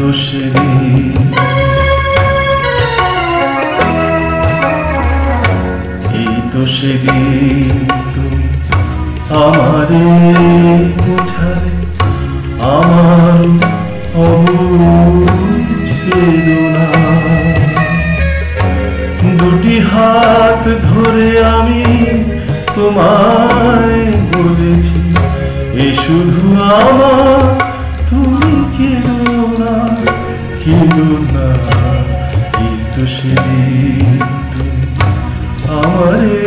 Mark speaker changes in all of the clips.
Speaker 1: তো সেদিন, এই তো সেদিন তুমি আমারে বোঝালে আমার অবুঝ বেদনা। দুটি হাত ধরে আমি তোমায় বলেছি, এ শুধু আমার, তুমি কেঁদো না, কেঁদো না। এই তো সেদিন তুমি আমারে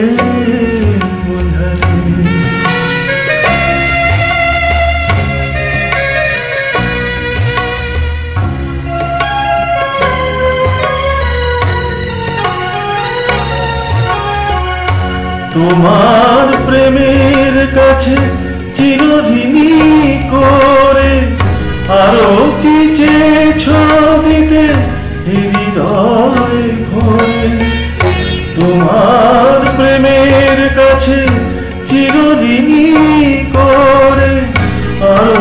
Speaker 1: বোঝালে। তোমার প্রেমের কাছে চিরঋণী করে আরো কি চেয়েছো দিতে হৃদয় ভরে। তোমার প্রেমের কাছে চিরঋণী করে আরো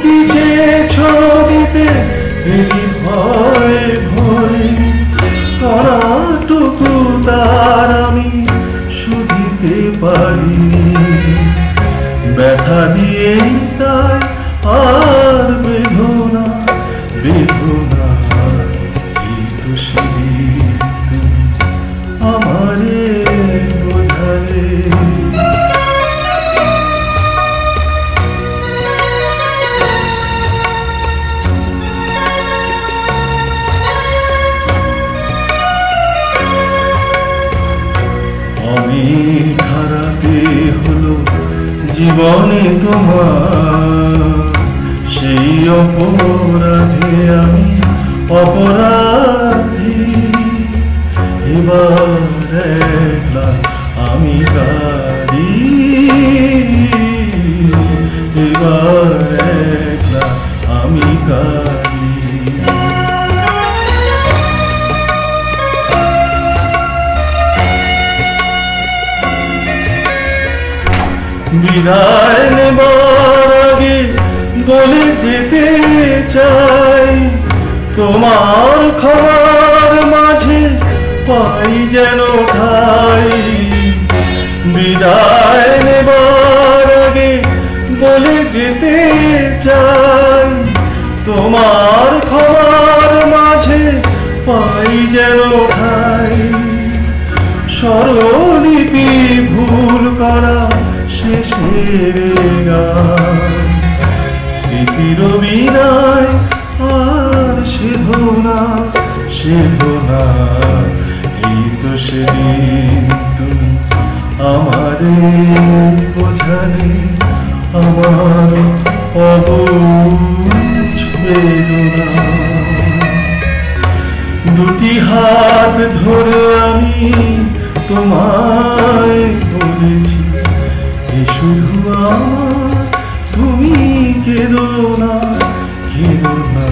Speaker 1: কি চেয়েছো দিতে হৃদয় ভরে। করাটুকু তার আমি শুধিতে পারিনি, ব্যথা দিয়েই তাই আর বেদনা, বেদনা। এই তো সেদিন তুমি আমারে বোঝালে। অনেক হারাতে হলো জীবনে তোমার, সেই অপরাধে আমি অপরাধী। এবার একলা আমি কাঁদি, এবার একলা আমি কাঁদি। বিদায় নেবার আগে বলে যেতে চাই, তোমার খাবার মাঝে পাই যেন ঠাই। বিদায় নেবার আগে বলে যেতে চাই, তোমার খাবার মাঝে পাই যেন ঠাই। স্বরলিপি ভুল করা শেষের গান, স্মৃতির বিনায় আর সেধো না, সেধো না। এই তো সেদিন তুমি আমারে বোঝালে আমার অবুঝ বেদনা। দুটি হাত ধরে আমি তোমায় বলেছি, এ শুধু আমার, তুমি কেঁদো না, কেঁদো না।